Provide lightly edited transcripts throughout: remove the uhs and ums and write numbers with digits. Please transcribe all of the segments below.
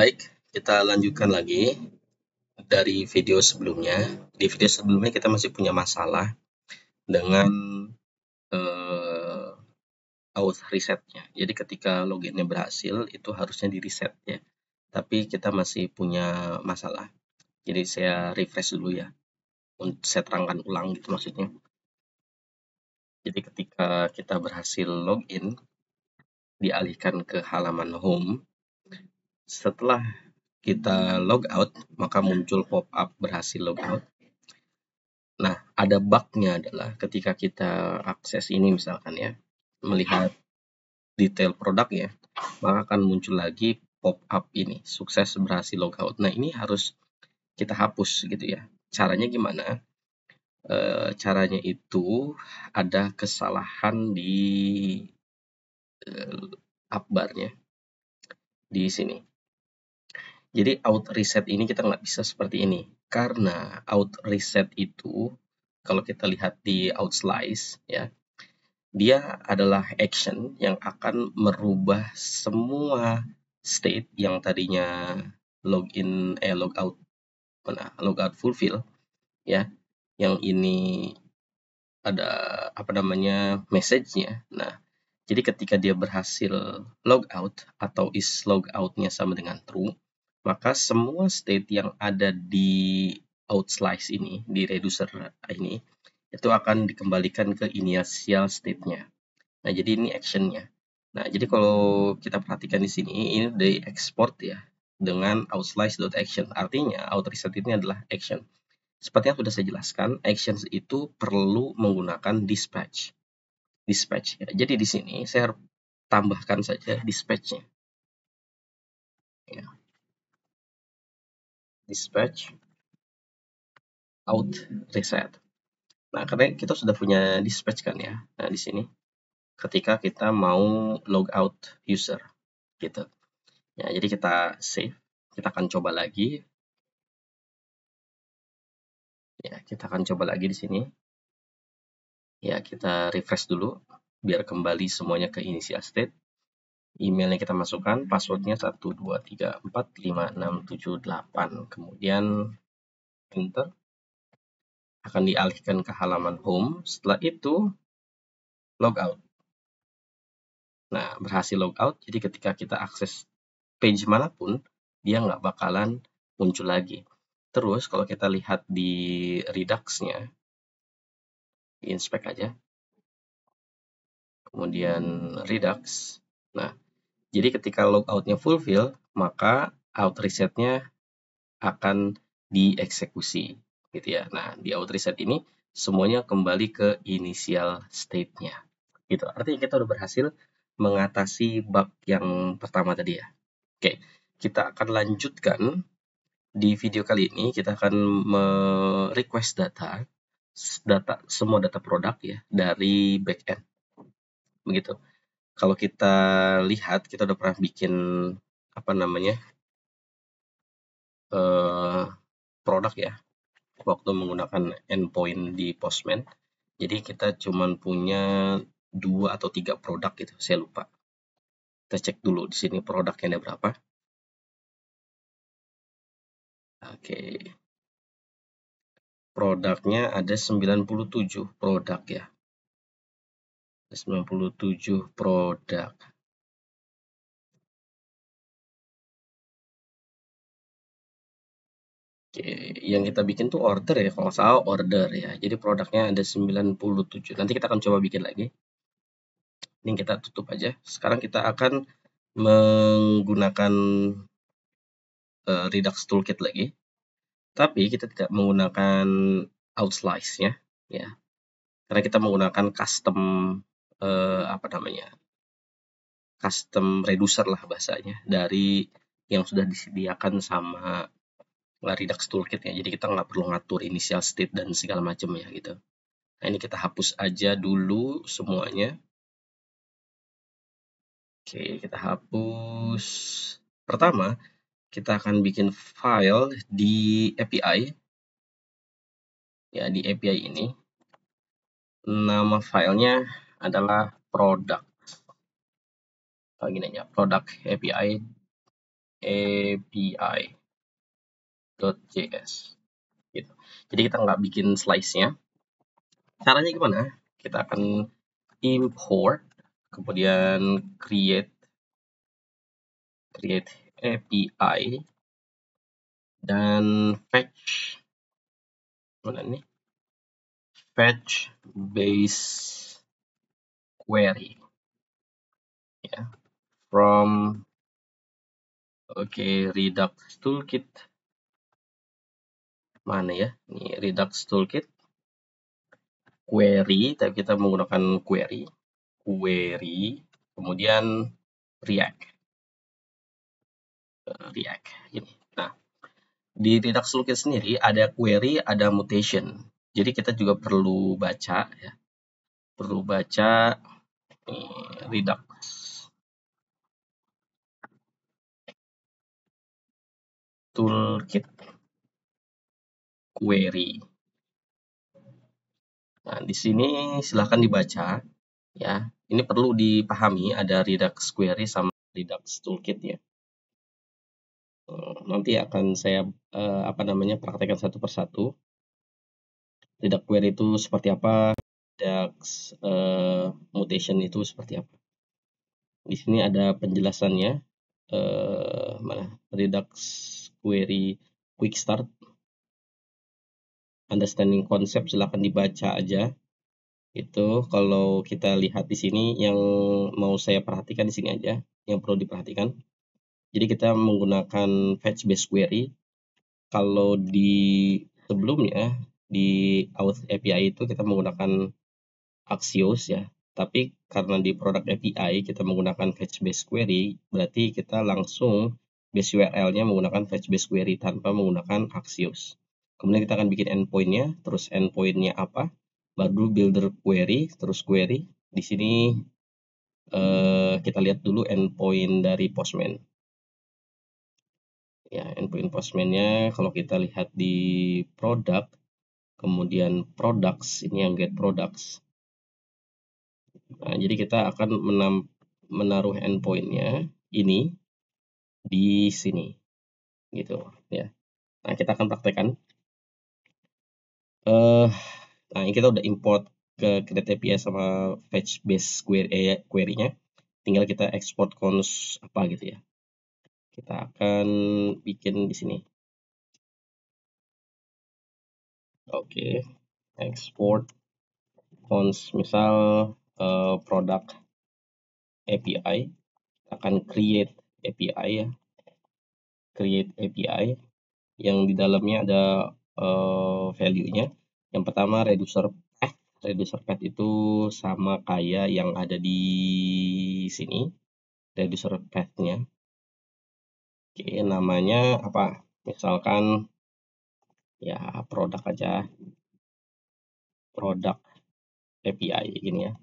Baik, kita lanjutkan lagi dari video sebelumnya. Di video sebelumnya kita masih punya masalah dengan auth resetnya. Jadi ketika loginnya berhasil, itu harusnya di reset ya. Tapi kita masih punya masalah. Jadi saya refresh dulu ya. Saya terangkan ulang gitu maksudnya. Jadi ketika kita berhasil login, dialihkan ke halaman home. Setelah kita log out, maka muncul pop-up berhasil log out. Nah, ada bug-nya adalah ketika kita akses ini misalkan ya, melihat detail produk ya, maka akan muncul lagi pop-up ini, sukses berhasil logout. Nah, ini harus kita hapus gitu ya. Caranya gimana? Caranya itu ada kesalahan di up bar-nya di sini. Jadi out reset ini kita nggak bisa seperti ini. Karena out reset itu, kalau kita lihat di out slice ya, dia adalah action yang akan merubah semua state yang tadinya logout fulfill ya, yang ini ada message-nya. Nah, jadi ketika dia berhasil logout atau is logout-nya sama dengan true, maka semua state yang ada di out slice ini, di reducer ini, itu akan dikembalikan ke initial state-nya. Nah, jadi ini action-nya. Nah, jadi kalau kita perhatikan di sini, ini di export ya, dengan outslice.action. Artinya, outReset ini adalah action. Seperti yang sudah saya jelaskan, actions itu perlu menggunakan dispatch. Dispatch ya. Jadi di sini saya tambahkan saja dispatch-nya. Ya. Dispatch out reset. Nah, karena kita sudah punya dispatch kan ya. Nah, di sini ketika kita mau logout user gitu. Ya, jadi kita save, kita akan coba lagi. Ya, kita akan coba lagi di sini. Ya, kita refresh dulu biar kembali semuanya ke initial state. Emailnya kita masukkan, passwordnya 123456778. Kemudian enter. Akan dialihkan ke halaman home. Setelah itu logout. Nah, berhasil logout. Jadi ketika kita akses page manapun, dia nggak bakalan muncul lagi. Terus kalau kita lihat di Redux-nya, di inspect aja. Kemudian Redux. Nah, jadi ketika logout-nya fulfill, maka out reset-nya akan dieksekusi gitu ya. Nah, di out reset ini semuanya kembali ke initial state-nya. Gitu. Artinya kita udah berhasil mengatasi bug yang pertama tadi ya. Oke, kita akan lanjutkan di video kali ini. Kita akan request semua data produk ya dari backend. Begitu. Kalau kita lihat, kita udah pernah bikin produk ya, waktu menggunakan endpoint di Postman. Jadi kita cuma punya 2 atau 3 produk gitu, saya lupa. Kita cek dulu di sini produknya ada berapa. Oke. Produknya ada 97 produk ya. 97 produk. Oke, yang kita bikin tuh order ya, kalau nggak salah order ya. Jadi produknya ada 97. Nanti kita akan coba bikin lagi. Ini kita tutup aja. Sekarang kita akan menggunakan Redux Toolkit lagi. Tapi kita tidak menggunakan outslice-nya ya. Karena kita menggunakan custom custom reducer lah bahasanya dari yang sudah disediakan sama Redux Toolkit ya. Jadi kita nggak perlu ngatur initial state dan segala macam ya gitu. Nah, ini kita hapus aja dulu semuanya. Oke, kita hapus. Pertama, kita akan bikin file di API. Ya, di API ini. Nama filenya adalah product. Gini aja, product API api.js gitu. Jadi kita nggak bikin slice-nya. Caranya gimana? Kita akan import, kemudian create API, dan fetch mana nih? Fetch base query ya from Redux toolkit. Mana ya? Ini Redux toolkit query, tapi kita menggunakan query kemudian React ini. Nah, di Redux toolkit sendiri ada query, ada mutation. Jadi kita juga perlu baca ya. Redux toolkit query. Nah, di sini silahkan dibaca ya. Ini perlu dipahami, ada Redux query sama Redux toolkit ya. Nanti akan saya praktekkan satu persatu. Redux query itu seperti apa, Redux mutation itu seperti apa. Di sini ada penjelasannya. Mana? Redux query quick start. Understanding konsep silahkan dibaca aja. Itu kalau kita lihat di sini, yang mau saya perhatikan di sini aja, yang perlu diperhatikan. Jadi kita menggunakan fetch base query. Kalau di sebelumnya di Auth API itu kita menggunakan Axios ya. Tapi karena di product API kita menggunakan fetch base query, berarti kita langsung base URL-nya menggunakan fetch base query tanpa menggunakan Axios. Kemudian kita akan bikin endpoint-nya, terus endpoint-nya apa? Baru builder query, terus query. Di sini kita lihat dulu endpoint dari Postman. Ya, endpoint Postman-nya kalau kita lihat di product, kemudian products, ini yang get products. Nah, jadi kita akan menaruh endpoint-nya ini di sini, gitu ya. Nah, kita akan praktekkan. Nah, ini kita udah import ke create API sama fetch base query-nya. Tinggal kita export cons apa gitu ya. Kita akan bikin di sini. Oke, export cons misal product API, akan create API ya. Create API yang di dalamnya ada value-nya. Yang pertama reducer path. Reducer path itu sama kayak yang ada di sini. Reducer path-nya. Oke, namanya apa? Misalkan ya produk aja. Product API gini ya.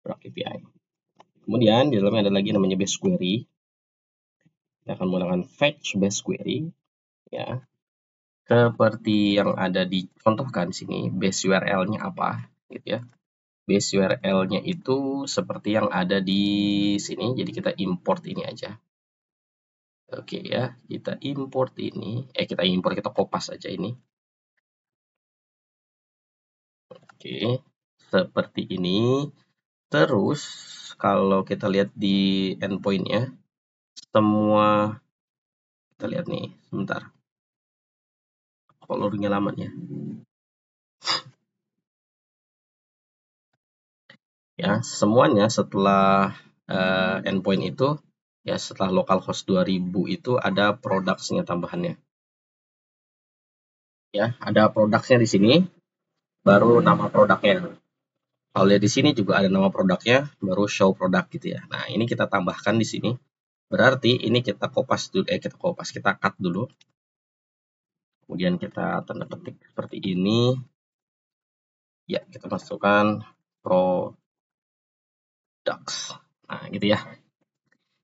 Product API. Kemudian di dalamnya ada lagi namanya base query. Kita akan menggunakan fetch base query ya. Seperti yang ada dicontohkan di sini, base URL-nya apa gitu ya. Base URL-nya itu seperti yang ada di sini. Jadi kita import ini aja. Oke ya, kita import ini. Kita kopas aja ini. Oke, seperti ini. Terus kalau kita lihat di endpoint-nya, semua kita lihat nih, sebentar. Color-nya lama ya. Ya, semuanya setelah endpoint itu ya, setelah localhost 2000 itu ada products-nya tambahannya. Ya, ada products-nya di sini, baru nama produknya. Kalau lihat di sini juga ada nama produknya, baru show product gitu ya. Nah, ini kita tambahkan di sini. Berarti ini kita kita cut dulu. Kemudian kita tanda petik seperti ini. Ya, kita masukkan products. Nah, gitu ya.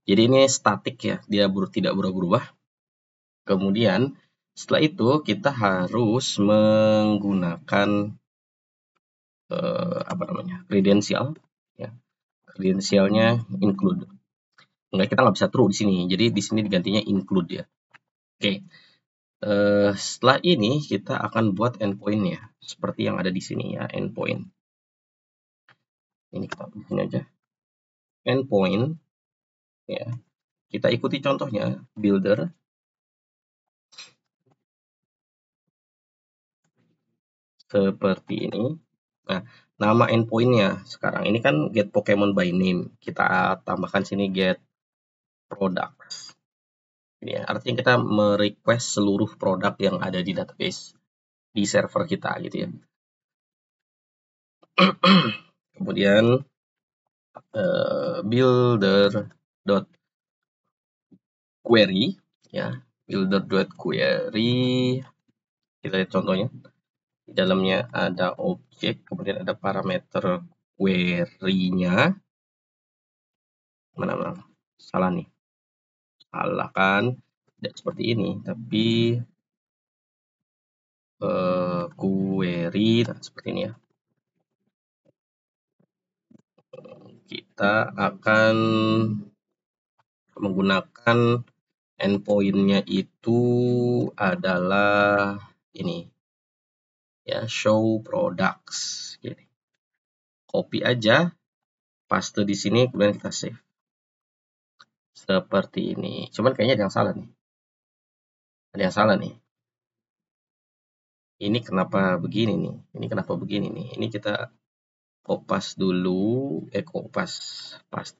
Jadi ini statik ya, dia tidak berubah-ubah. Kemudian setelah itu kita harus menggunakan kredensial ya. Kredensialnya include. Enggak, kita nggak bisa true di sini. Jadi di sini digantinya include ya. Oke. Setelah ini kita akan buat endpoint-nya seperti yang ada di sini ya, endpoint. Ini kita di sini aja. Endpoint ya. Kita ikuti contohnya, builder seperti ini. Nah, nama endpoint-nya sekarang ini kan get Pokemon by name. Kita tambahkan sini get products. Ini ya, artinya kita merequest seluruh produk yang ada di database di server kita gitu ya. Kemudian builder.query ya, builder.query, kita lihat contohnya. Di dalamnya ada objek, kemudian ada parameter query-nya. Mana? Salah nih. Salah kan? Tidak seperti ini, tapi query nah, seperti ini ya. Kita akan menggunakan endpoint-nya itu adalah ini ya, show products. Gini. Copy aja, paste di sini, kemudian kita save. Seperti ini. Cuman kayaknya ada yang salah nih. Ada yang salah nih. Ini kenapa begini nih? Ini kenapa begini nih? Ini kita kopas dulu, kopas, paste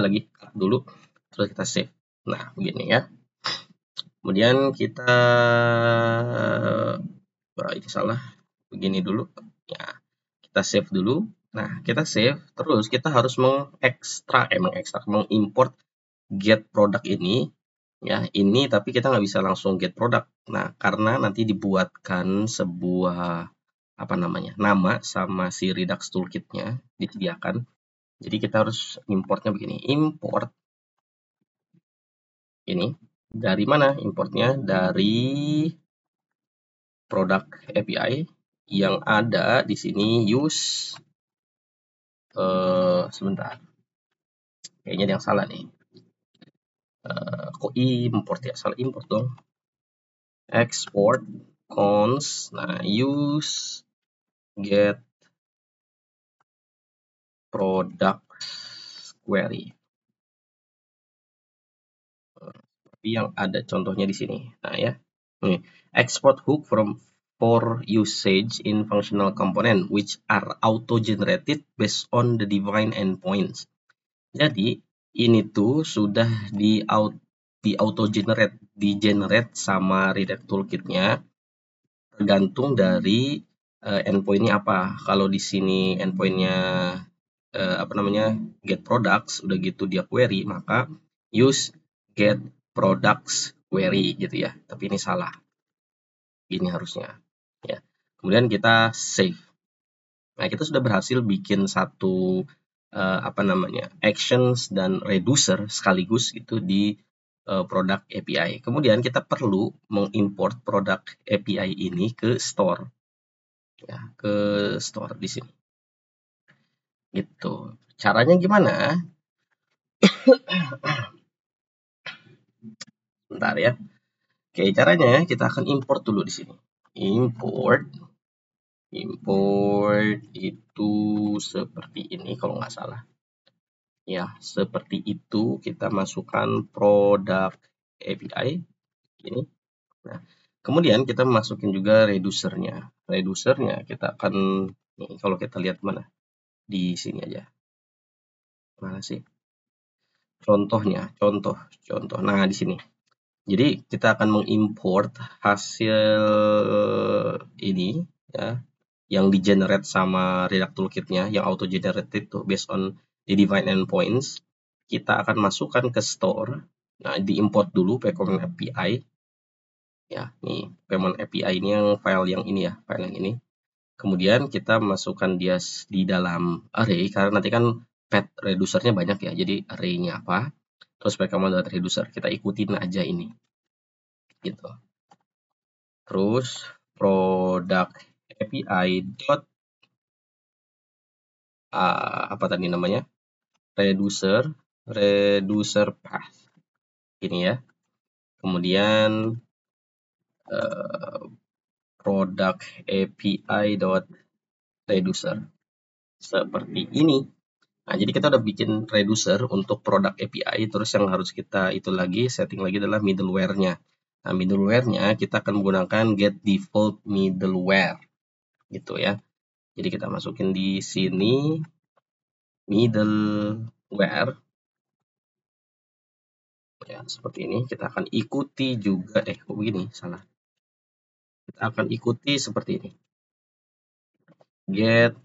lagi dulu, terus kita save. Nah, begini ya. Kemudian kita, ini salah, begini dulu. Ya, kita save dulu. Nah, kita save, terus kita harus mengimport get product ini. Ya, ini tapi kita nggak bisa langsung get product. Nah, karena nanti dibuatkan sebuah nama sama si Redux toolkit-nya disediakan. Jadi kita harus importnya begini. Import ini dari mana importnya? Dari product API yang ada di sini use sebentar. Kayaknya ada yang salah nih. Kok import ya? Salah import dong. Export cons. Nah, use get product query. Seperti yang ada contohnya di sini. Nah ya, export hook for usage in functional component which are auto generated based on the defined endpoints. Jadi ini tuh sudah di auto generate sama Redux toolkitnya tergantung dari endpointnya apa. Kalau di sini endpointnya get products, udah gitu dia query, maka use get products query gitu ya. Tapi ini salah. Ini harusnya ya. Kemudian kita save. Nah, kita sudah berhasil bikin satu actions dan reducer sekaligus itu di produk API. Kemudian kita perlu mengimport produk API ini ke store. Ya, ke store di sini. Gitu. Caranya gimana? Bentar ya. Oke, caranya kita akan import dulu di sini. Import itu seperti ini kalau nggak salah. Ya, seperti itu kita masukkan produk API ini. Nah, kemudian kita masukin juga reducernya. Reducernya kita akan, nih, kalau kita lihat mana? Di sini aja. Mana sih? Contohnya, contoh. Nah, di sini. Jadi kita akan mengimport hasil ini ya, yang di generate sama Redux toolkit-nya, yang auto generated tuh based on the defined endpoints. Kita akan masukkan ke store. Nah, diimport dulu Pokemon API. Ya, nih Pokemon API ini yang file yang ini ya, file yang ini. Kemudian kita masukkan dia di dalam array karena nanti kan pet reducernya banyak ya. Jadi array-nya apa? Terus Pokemon data reducer, kita ikutin aja ini. Gitu. Terus product API dot apa tadi namanya? Reducer reducer path ini ya. Kemudian product API.reducer seperti ini. Nah, jadi kita udah bikin reducer untuk produk API, terus yang harus kita itu lagi setting lagi adalah middleware-nya. Nah, middleware-nya kita akan menggunakan get default middleware gitu ya. Jadi kita masukin di sini middleware ya, seperti ini. Kita akan ikuti juga kok begini, salah. Kita akan ikuti seperti ini. Get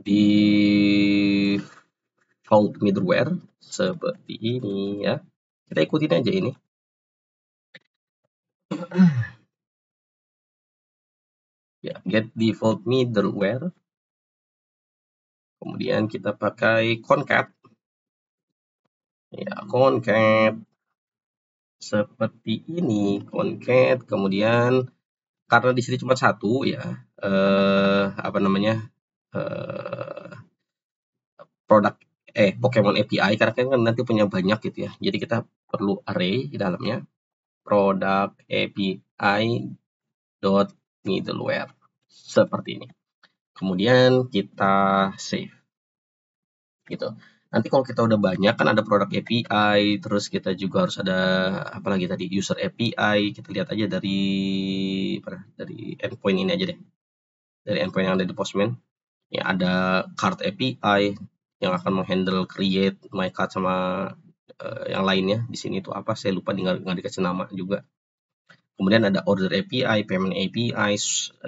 default middleware seperti ini ya. Kita ikutin aja ini. Ya, get default middleware. Kemudian kita pakai concat. Ya, concat seperti ini, concat. Kemudian karena di sini cuma satu ya, apa namanya? Produk Pokemon API, karena kan nanti punya banyak gitu ya. Jadi kita perlu array di dalamnya. Product API dot middleware seperti ini. Kemudian kita save gitu. Nanti kalau kita udah banyak kan ada produk API, terus kita juga harus ada apalagi tadi user API. Kita lihat aja dari endpoint ini aja deh. Dari endpoint yang ada di Postman. Ya, ada card API yang akan menghandle create, my card sama yang lainnya. Di sini tuh apa? Saya lupa, nggak dikasih nama juga. Kemudian ada order API, payment API,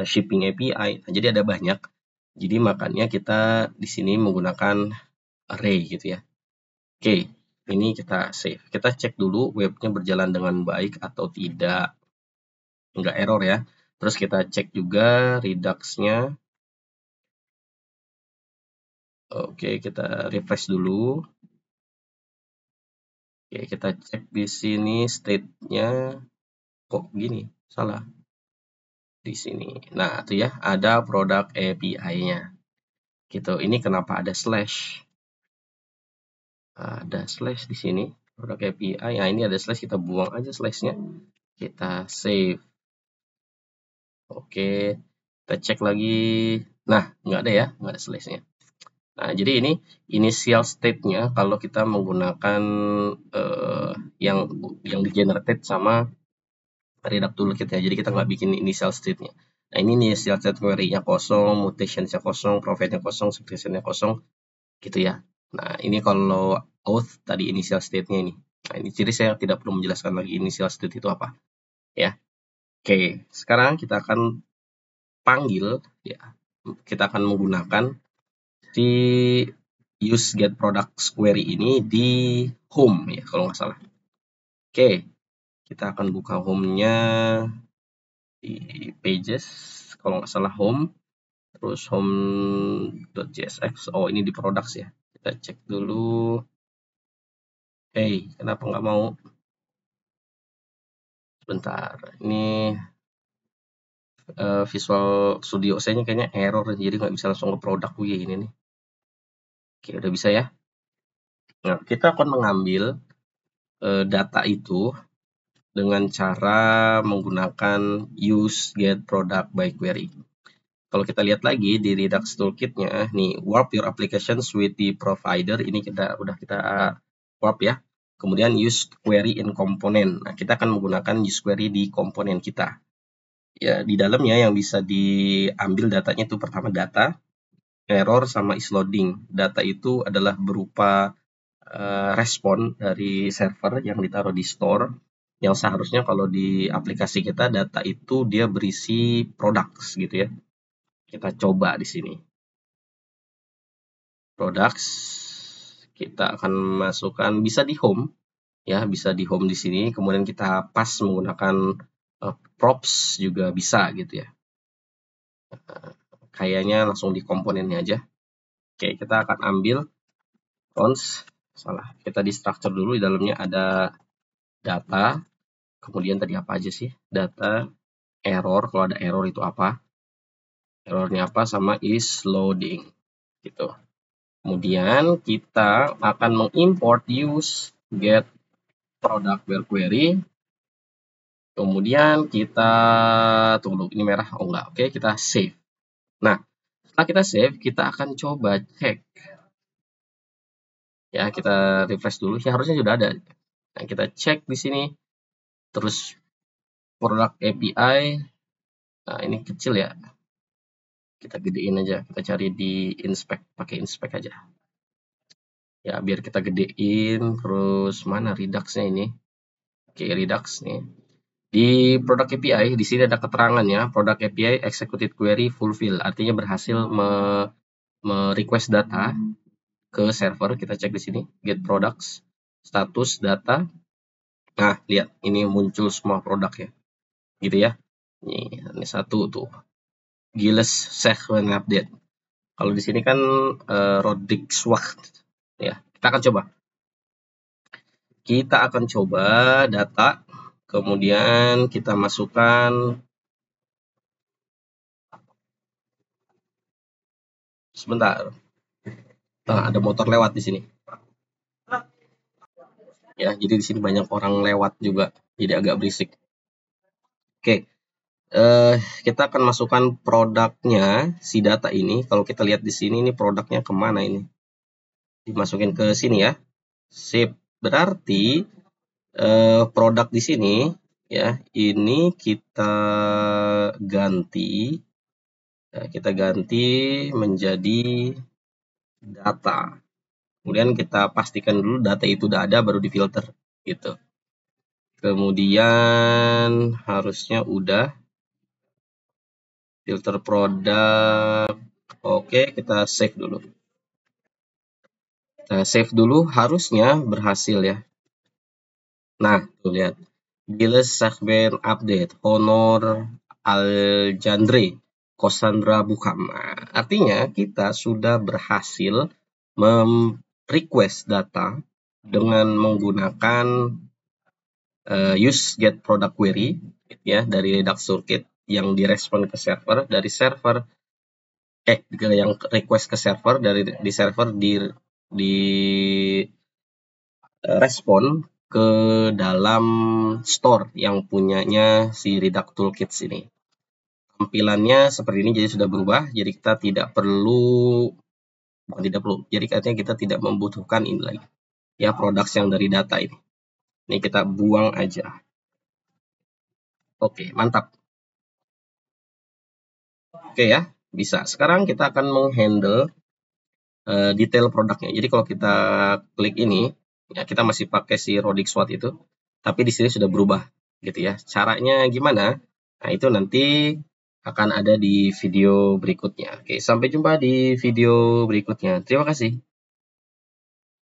shipping API. Nah, jadi ada banyak. Jadi makanya kita di sini menggunakan array gitu ya. Oke, ini kita save. Kita cek dulu webnya berjalan dengan baik atau tidak. Enggak error ya. Terus kita cek juga Redux-nya. Oke, kita refresh dulu. Oke, kita cek di sini state-nya. Kok gini? Salah. Di sini. Nah, itu ya, ada produk API-nya. Gitu. Ini kenapa ada slash? Ada slash di sini. Produk API. Nah, ini ada slash, kita buang aja slash-nya. Kita save. Oke, kita cek lagi. Nah, nggak ada ya, nggak ada slash-nya. Nah, jadi ini initial state-nya kalau kita menggunakan yang di-generated sama Redux Toolkit ya. Jadi kita nggak bikin initial state-nya. Nah, ini initial state query-nya kosong, mutation-nya kosong, provide-nya kosong, subtraction-nya kosong, gitu ya. Nah, ini kalau auth tadi initial state-nya ini. Nah, ini jadi saya tidak perlu menjelaskan lagi initial state itu apa. Ya. Oke, sekarang kita akan panggil ya. Kita akan menggunakan si use get products query ini di home ya kalau nggak salah. Oke, kita akan buka home-nya di pages kalau nggak salah home, terus home.jsx. Oh, ini di products ya. Kita cek dulu. Kenapa nggak mau? Sebentar, ini Visual Studio saya kayaknya error, jadi nggak bisa langsung ke produk ini nih. Oke, udah bisa ya. Nah, kita akan mengambil data itu dengan cara menggunakan use get product by query. Kalau kita lihat lagi di Redux Toolkit-nya, nih warp your applications with the provider, ini udah kita warp ya. Kemudian use query in component. Nah, kita akan menggunakan use query di komponen kita. Ya, di dalamnya yang bisa diambil datanya itu pertama data, error, sama is loading. Data itu adalah berupa respon dari server yang ditaruh di store, yang seharusnya kalau di aplikasi kita data itu dia berisi products gitu ya. Kita coba di sini. Products, kita akan masukkan, bisa di home ya, bisa di home di sini. Kemudian kita pas menggunakan props juga bisa gitu ya. Kayaknya langsung di komponennya aja. Oke, kita akan ambil cons, salah. Kita di structure dulu, di dalamnya ada data. Kemudian tadi apa aja sih? Data, error, kalau ada error itu apa? Errornya apa, sama is loading gitu. Kemudian kita akan mengimport use get product where query. Kemudian kita tunggu, ini merah, oh enggak, oke, kita save. Nah, setelah kita save, kita akan coba cek. Ya, kita refresh dulu, ya harusnya sudah ada. Nah, kita cek di sini, terus product API, nah ini kecil ya, kita gedein aja, kita cari di inspect, pakai inspect aja. Ya, biar kita gedein, terus mana Redux-nya ini? Oke, Redux nih. Di product API, di sini ada keterangannya, product API executed query fulfill, artinya berhasil request data ke server. Kita cek di sini, get products, status data. Nah, lihat, ini muncul semua produk ya, gitu ya. Ini satu tuh, Giles segment update. Kalau di sini kan Rodix Wacht ya. Kita akan coba data, kemudian kita masukkan. Sebentar. Nah, ada motor lewat di sini. Ya, jadi di sini banyak orang lewat juga, jadi agak berisik. Oke, kita akan masukkan produknya si data ini. Kalau kita lihat di sini, ini produknya kemana ini? Dimasukin ke sini ya. Sip. Berarti produk di sini ya, ini kita ganti menjadi data. Kemudian kita pastikan dulu data itu udah ada, baru difilter gitu. Kemudian harusnya udah filter produk. Oke, kita save dulu. Kita save dulu, harusnya berhasil ya. Nah, tuh lihat. Giles segment update, Honor Aljandre, Cassandra Bukham. Nah, artinya kita sudah berhasil request data dengan menggunakan use get product query ya dari Redux Toolkit yang direspon ke server, dari server yang request ke server, dari di server di respon ke dalam store yang punyanya si Redux Toolkit ini. Tampilannya seperti ini, jadi sudah berubah, jadi kita tidak perlu, jadi katanya kita tidak membutuhkan ini lagi ya, produk yang dari data ini. Ini kita buang aja. Oke, mantap. Oke ya, bisa. Sekarang kita akan menghandle detail produknya. Jadi kalau kita klik ini, ya kita masih pakai si Rodix Watt itu, tapi di sini sudah berubah, gitu ya. Caranya gimana? Nah, itu nanti akan ada di video berikutnya. Oke, sampai jumpa di video berikutnya. Terima kasih.